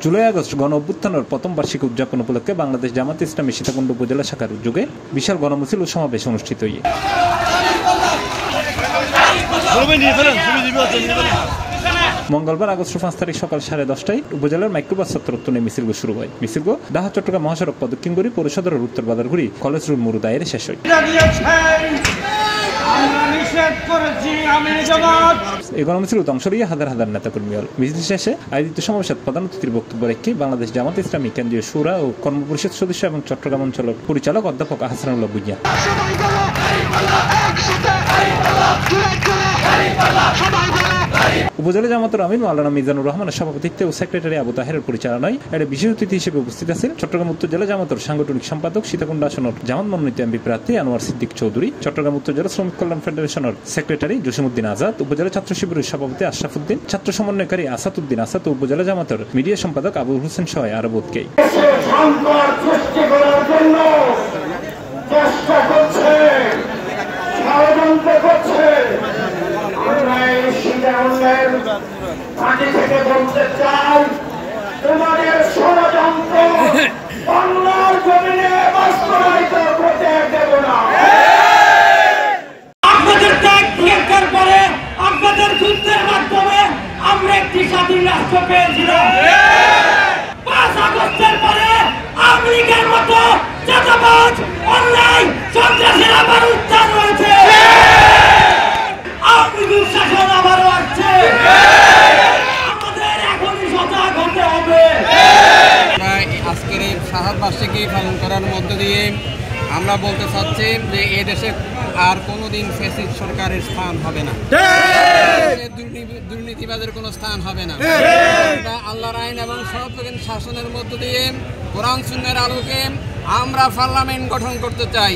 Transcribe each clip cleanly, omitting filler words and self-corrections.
July August গণ অভ্যুত্থানের প্রথম বার্ষিক উদযাপন উপলক্ষে বাংলাদেশ জামাত ইসলামী সীতাকুণ্ড উপজেলা শাখার উদ্যোগে বিশাল গণমিছিল ও সমাবেশ অনুষ্ঠিত হয়। মঙ্গলবার আগস্ট 5 তারিখ সকাল 10:30টায় উপজেলার মাইক্রোবাস চত্বরে মিছিল শুরু হয়। মিছিল ঢাকা চট্টগ্রাম মহাসড়ক প্রদক্ষিণ করে পৌরসদরের উত্তর বাজারগুড়ি কলেজ রোড মোড় দায়ের শেষ হয়। এই গণমিছিল অংশ নিয়ে হাজার হাজার নেতাকর্মী হল। মিছিল শেষে আয়োজিত সমাবেশে প্রধান অতিথির বক্তব্য রেখে বাংলাদেশ জামাত ইসলামী কেন্দ্রীয় শুরা ও কর্মপরিষদ সদস্য এবং চট্টগ্রাম অঞ্চলের পরিচালক অধ্যাপক আহসানুল্লাহ ভূঁইয়া উপজেলা জামাতের আমির মাওলানা মিজানুর রহমানের সভাপতিত্বে ও সেক্রেটারি আবু তাহেরের পরিচালনায় এর বিশেষ অতিথি হিসেবে উপস্থিত আছেন চট্টগ্রাম উত্তর জেলা জামাতের সাংগঠনিক সম্পাদক সীতাকুণ্ড আসনের জামাত মনোনীত এমপি প্রার্থী আনোয়ার সিদ্দিক চৌধুরী, চট্টগ্রাম উত্তর জেলা শ্রমিক কল্যাণ ফেডারেশনের সেক্রেটারি জসিমউদ্দিন আজাদ, উপজেলা ছাত্র শিবিরের সভাপতি আশরাফুদ্দিন, ছাত্র সমন্বয়কারী আসাদউদ্দিন আসাদ ও উপজেলা জামাতের মিডিয়া সম্পাদক আবুল হোসেন সহ আরো বোধকেই তোমাদের ষড়যন্ত্র বাংলার জমিনে বাস্তবায়িত করতে দেব না। আপনাদের ত্যাগ প্রত্যাখ্যার পরে আপনাদের যুদ্ধের মাধ্যমে আমরা একটি স্বাধীন রাষ্ট্র পেয়েছিলাম। 5 আগস্টের পরে আওয়ামী লীগের মতো চাঁদাবাজ অন্যায় সন্ত্রাসের আবার উত্থান হয়েছে। আওয়ামী লীগ শাসন আবারও আসছে। আজকের এই শাহাদ বার্ষিকী পালন করার মধ্য দিয়ে আমরা বলতে চাচ্ছি যে এ দেশে আর কোনোদিন ফ্যাসিস্ট সরকারের স্থান হবে না, দুর্নীতিবাদের কোনো স্থান হবে না। আল্লাহর আইন এবং সর্বজনীন শাসনের মধ্য দিয়ে কোরআন সুন্নাহর আলোকে আমরা পার্লামেন্ট গঠন করতে চাই।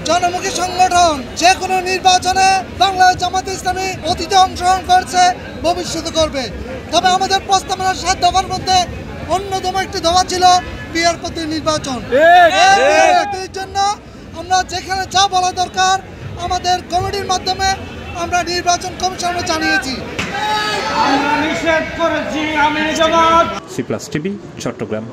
জনমুখী সংগঠন যে কোনো নির্বাচনে বাংলাদেশ জামাত ইসলামী অতীতে অংশগ্রহণ করছে, ভবিষ্যতে করবে। তবে আমাদের প্রস্তাবনার 7 দফার মধ্যে অন্যতম একটি দফা ছিল পিয়ার পদ্ধতি নির্বাচন। এর জন্য আমরা যেখানে যা বলা দরকার আমাদের কমিটির মাধ্যমে আমরা নির্বাচন কমিশনে জানিয়েছি। C plus TV, Chittagong.